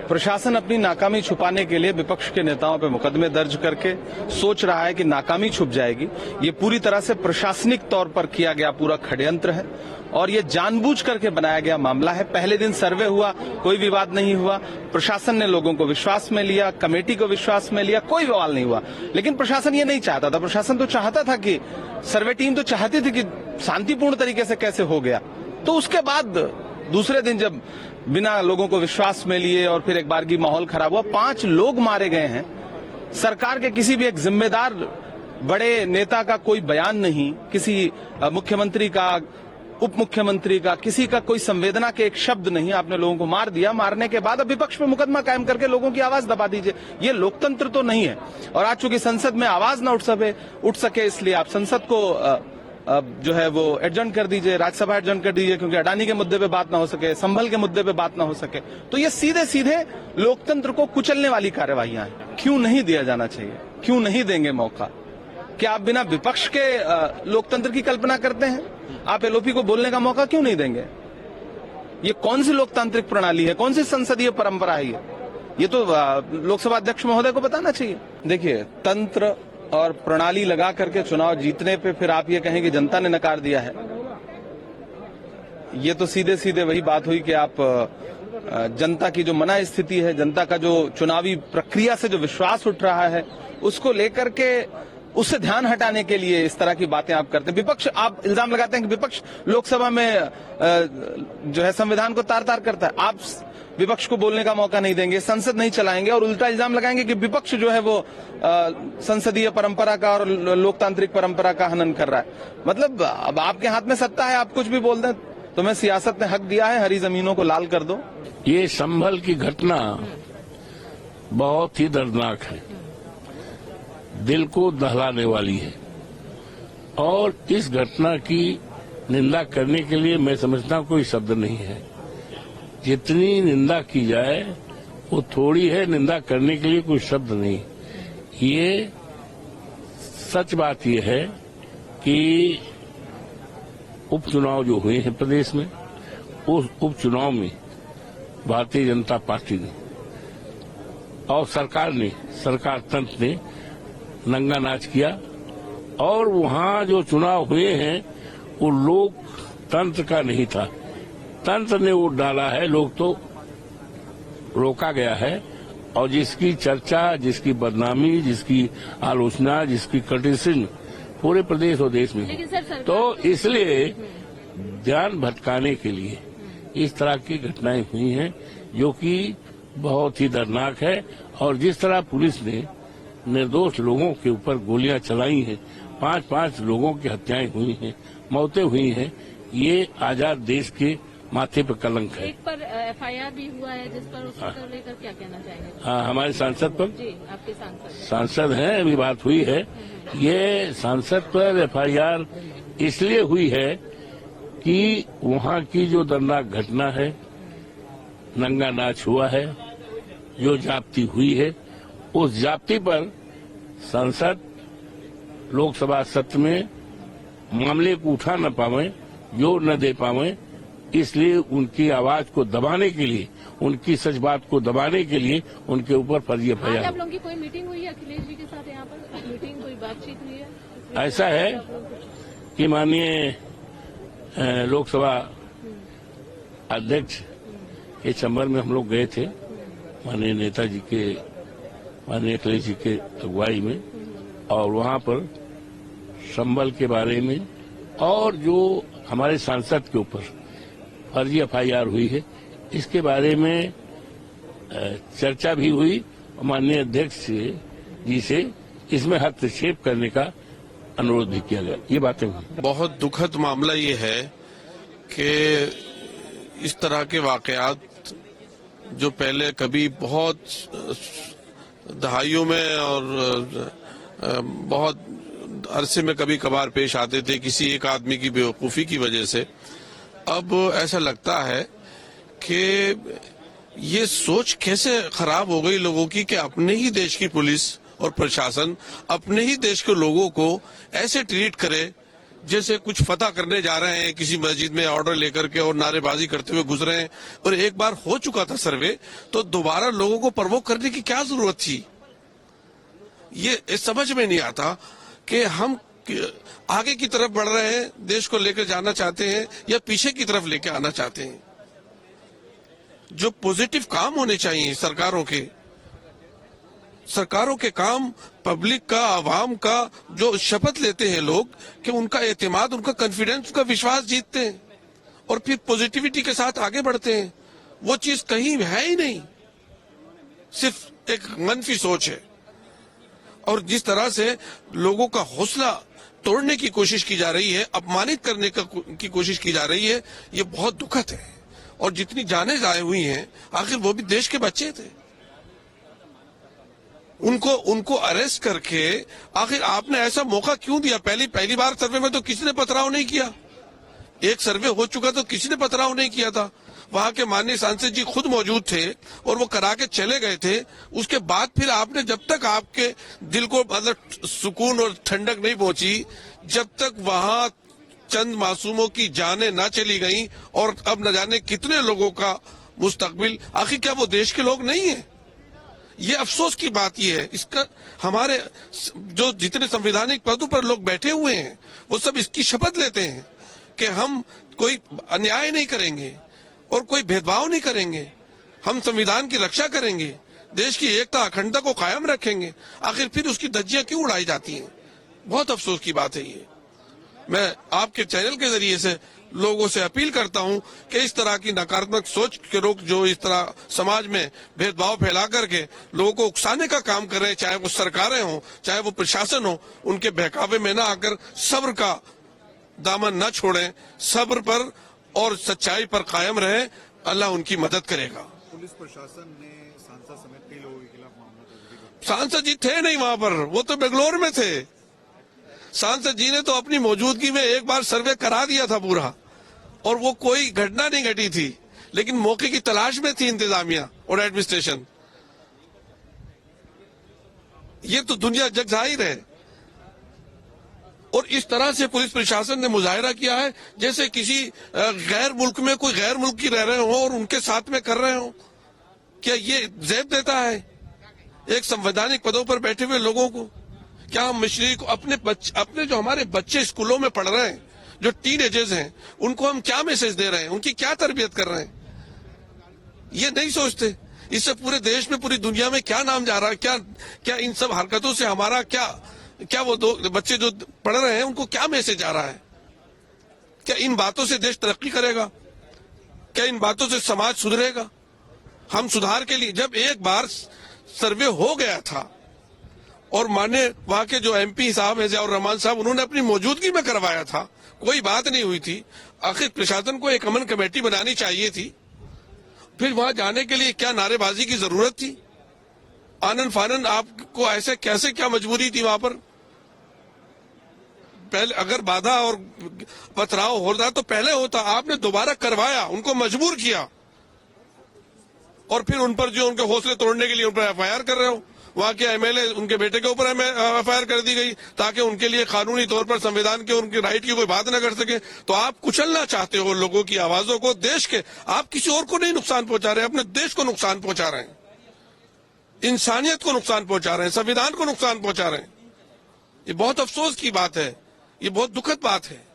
प्रशासन अपनी नाकामी छुपाने के लिए विपक्ष के नेताओं पर मुकदमे दर्ज करके सोच रहा है कि नाकामी छुप जाएगी। ये पूरी तरह से प्रशासनिक तौर पर किया गया पूरा षड्यंत्र है और ये जानबूझ करके बनाया गया मामला है। पहले दिन सर्वे हुआ, कोई विवाद नहीं हुआ, प्रशासन ने लोगों को विश्वास में लिया, कमेटी को विश्वास में लिया, कोई बवाल नहीं हुआ। लेकिन प्रशासन ये नहीं चाहता था। प्रशासन तो चाहता था कि सर्वे टीम तो चाहती थी कि शांतिपूर्ण तरीके से कैसे हो गया। तो उसके बाद दूसरे दिन जब बिना लोगों को विश्वास में लिए और फिर एक बार की माहौल खराब हुआ, 5 लोग मारे गए हैं। सरकार के किसी भी एक जिम्मेदार बड़े नेता का कोई बयान नहीं, किसी मुख्यमंत्री का, उप मुख्यमंत्री का, किसी का कोई संवेदना के एक शब्द नहीं। आपने लोगों को मार दिया। मारने के बाद अब विपक्ष पे मुकदमा कायम करके लोगों की आवाज दबा दीजिए। ये लोकतंत्र तो नहीं है। और आज चूंकि संसद में आवाज न उठ सके इसलिए आप संसद को जो है वो एडजर्न कर दीजिए, राज्यसभा एडजर्न कर दीजिए, क्योंकि अडानी के मुद्दे पे बात ना हो सके, संभल के मुद्दे पे बात ना हो सके। तो ये सीधे सीधे लोकतंत्र को कुचलने वाली कार्यवाहियां हैं। क्यों नहीं दिया जाना चाहिए? क्यों नहीं देंगे मौका? क्या आप बिना विपक्ष के लोकतंत्र की कल्पना करते हैं? आप एलओपी को बोलने का मौका क्यों नहीं देंगे? ये कौन सी लोकतांत्रिक प्रणाली है? कौन सी संसदीय परंपरा है ये तो लोकसभा अध्यक्ष महोदय को बताना चाहिए। देखिए, तंत्र और प्रणाली लगा करके चुनाव जीतने पे फिर आप ये कहें कि जनता ने नकार दिया है, ये तो सीधे सीधे वही बात हुई कि आप जनता की जो मना स्थिति है, जनता का जो चुनावी प्रक्रिया से जो विश्वास उठ रहा है, उसको लेकर के उससे ध्यान हटाने के लिए इस तरह की बातें आप करते हैं। विपक्ष, आप इल्जाम लगाते हैं कि विपक्ष लोकसभा में जो है संविधान को तार तार करता है। आप विपक्ष को बोलने का मौका नहीं देंगे, संसद नहीं चलाएंगे और उल्टा इल्जाम लगाएंगे कि विपक्ष जो है वो संसदीय परंपरा का और लोकतांत्रिक परंपरा का हनन कर रहा है। मतलब अब आपके हाथ में सत्ता है, आप कुछ भी बोल दें। तुम्हें सियासत ने हक दिया है, हरी जमीनों को लाल कर दो। ये संभल की घटना बहुत ही दर्दनाक है, दिल को दहलाने वाली है और इस घटना की निंदा करने के लिए मैं समझता हूं कोई शब्द नहीं है। जितनी निंदा की जाए वो थोड़ी है, निंदा करने के लिए कोई शब्द नहीं। ये सच बात ये है कि उपचुनाव जो हुए हैं प्रदेश में, उस उपचुनाव में भारतीय जनता पार्टी ने और सरकार तंत्र ने नंगा नाच किया और वहां जो चुनाव हुए हैं वो लोकतंत्र का नहीं था, तंत्र ने वोट डाला है, लोग तो रोका गया है। और जिसकी चर्चा, जिसकी बदनामी, जिसकी आलोचना, जिसकी क्रिटिसिज्म पूरे प्रदेश और देश में है, तो इसलिए ध्यान भटकाने के लिए इस तरह की घटनाएं हुई हैं जो कि बहुत ही दर्दनाक है। और जिस तरह पुलिस ने निर्दोष लोगों के ऊपर गोलियां चलाई हैं, 5-5 लोगों की हत्याएं हुई हैं, मौतें हुई हैं, ये आजाद देश के माथे पर कलंक है। एक पर एफआईआर भी हुआ है जिस पर उसको लेकर क्या कहना चाहेंगे? हाँ, हमारे सांसद पर जी, आपके सांसद हैं, अभी बात हुई है। ये सांसद पर एफआईआर इसलिए हुई है कि वहाँ की जो दर्दनाक घटना है, नंगा नाच हुआ है, जो जाप्ती हुई है, उस जाप्ती पर संसद लोकसभा सत्र में मामले को उठा न पावे, जोर न दे पावे, इसलिए उनकी आवाज को दबाने के लिए, उनकी सच बात को दबाने के लिए उनके ऊपर फर्जी एफआईआर। आप लोगों की कोई मीटिंग हुई है अखिलेश जी के साथ? यहाँ पर मीटिंग, कोई बातचीत हुई है? ऐसा है कि माननीय लोकसभा अध्यक्ष के चैम्बर में हम लोग गए थे, माननीय नेताजी के, माननीय अखिलेश जी के अगुवाई में, और वहां पर संभल के बारे में और जो हमारे सांसद के ऊपर फर्जी एफआईआर हुई है, इसके बारे में चर्चा भी हुई और माननीय अध्यक्ष जी से इसमें हस्तक्षेप करने का अनुरोध भी किया गया। ये बातें हुई। बहुत दुखद मामला ये है कि इस तरह के वाकयात जो पहले कभी बहुत दहाइयों में और बहुत अरसे में कभी कभार पेश आते थे किसी एक आदमी की बेवकूफ़ी की वजह से, अब ऐसा लगता है कि ये सोच कैसे खराब हो गई लोगों की कि अपने ही देश की पुलिस और प्रशासन अपने ही देश के लोगों को ऐसे ट्रीट करे जैसे कुछ फतह करने जा रहे हैं किसी मस्जिद में ऑर्डर लेकर के और नारेबाजी करते हुए गुजरे हैं, और एक बार हो चुका था सर्वे, तो दोबारा लोगों को प्रवोक करने की क्या जरूरत थी? ये समझ में नहीं आता कि हम आगे की तरफ बढ़ रहे हैं, देश को लेकर जाना चाहते हैं, या पीछे की तरफ लेकर आना चाहते हैं। जो पॉजिटिव काम होने चाहिए सरकारों के काम, पब्लिक का, आवाम का जो शपथ लेते हैं लोग कि उनका एतमाद, उनका कॉन्फिडेंस, उनका विश्वास जीतते हैं और फिर पॉजिटिविटी के साथ आगे बढ़ते हैं, वो चीज कहीं है ही नहीं, सिर्फ एक मनफी सोच है। और जिस तरह से लोगों का हौसला तोड़ने की कोशिश की जा रही है, अपमानित करने की कोशिश की जा रही है, ये बहुत दुखद है। और जितनी जानें जाए हुई हैं, आखिर वो भी देश के बच्चे थे, उनको अरेस्ट करके आखिर आपने ऐसा मौका क्यों दिया? पहली बार सर्वे में तो किसी ने पथराव नहीं किया, एक सर्वे हो चुका तो किसी ने पथराव नहीं किया था। वहां के माननीय सांसद जी खुद मौजूद थे और वो करा के चले गए थे। उसके बाद फिर आपने, जब तक आपके दिल को मतलब सुकून और ठंडक नहीं पहुंची, जब तक वहां चंद मासूमों की जानें ना चली गई और अब न जाने कितने लोगों का मुस्तकबिल, आखिर क्या वो देश के लोग नहीं है? ये अफसोस की बात ये है। इसका हमारे जो जितने संवैधानिक पदों पर लोग बैठे हुए हैं, वो सब इसकी शपथ लेते हैं कि हम कोई अन्याय नहीं करेंगे और कोई भेदभाव नहीं करेंगे, हम संविधान की रक्षा करेंगे, देश की एकता अखंडता को कायम रखेंगे। आखिर फिर उसकी धज्जियां क्यों उड़ाई जाती हैं? बहुत अफसोस की बात है ये। मैं आपके चैनल के जरिए से लोगों से अपील करता हूं कि इस तरह की नकारात्मक सोच के लोग जो इस तरह समाज में भेदभाव फैला करके लोगों को उकसाने का काम कर रहे हैं, चाहे वो सरकारें हों, चाहे वो प्रशासन हो, उनके बहकावे में ना आकर सब्र का दामन न छोड़ें, सब्र पर और सच्चाई पर कायम रहे। अल्लाह उनकी मदद करेगा। पुलिस प्रशासन ने सांसद समेत कई लोगों के खिलाफ मामला दर्ज किया। सांसद जी थे नहीं वहां पर, वो तो बेंगलोर में थे। सांसद जी ने तो अपनी मौजूदगी में एक बार सर्वे करा दिया था पूरा, और वो कोई घटना नहीं घटी थी, लेकिन मौके की तलाश में थी इंतजामिया और एडमिनिस्ट्रेशन। ये तो दुनिया जग जाहिर है। और इस तरह से पुलिस प्रशासन ने मुजाहिरा किया है जैसे किसी गैर मुल्क में कोई गैर मुल्की रह रहे हो और उनके साथ में कर रहे हो। क्या ये ज़ेब देता है एक संवैधानिक पदों पर बैठे हुए लोगों को? क्या हम मिशनरी को अपने जो हमारे बच्चे स्कूलों में पढ़ रहे हैं, जो टीनेजर्स हैं, उनको हम क्या मैसेज दे रहे हैं, उनकी क्या तरबियत कर रहे हैं? ये नहीं सोचते। इससे पूरे देश में, पूरी दुनिया में क्या नाम जा रहा है? क्या इन सब हरकतों से हमारा क्या वो दो बच्चे जो पढ़ रहे हैं उनको क्या मैसेज आ रहा है? क्या इन बातों से देश तरक्की करेगा? क्या इन बातों से समाज सुधरेगा? हम सुधार के लिए, जब एक बार सर्वे हो गया था और माने वहां के जो एमपी साहब हैं ज़ियाउर रहमान साहब, उन्होंने अपनी मौजूदगी में करवाया था, कोई बात नहीं हुई थी। आखिर प्रशासन को एक अमन कमेटी बनानी चाहिए थी। फिर वहां जाने के लिए क्या नारेबाजी की जरूरत थी? आनन फानन आपको ऐसे कैसे, क्या मजबूरी थी वहां पर? पहले अगर बाधा और पथराव होता तो पहले होता, आपने दोबारा करवाया, उनको मजबूर किया, और फिर उन पर जो उनके हौसले तोड़ने के लिए उन पर एफआईआर कर रहे हो। वहां के एमएलए, उनके बेटे के ऊपर एफआईआर कर दी गई ताकि उनके लिए कानूनी तौर पर संविधान के उनके राइट की कोई बात न कर सके। तो आप कुचलना चाहते हो लोगों की आवाजों को, देश के। आप किसी और को नहीं नुकसान पहुंचा रहे, अपने देश को नुकसान पहुंचा रहे हैं, इंसानियत को नुकसान पहुंचा रहे हैं, संविधान को नुकसान पहुंचा रहे हैं। ये बहुत अफसोस की बात है, ये बहुत दुखद बात है।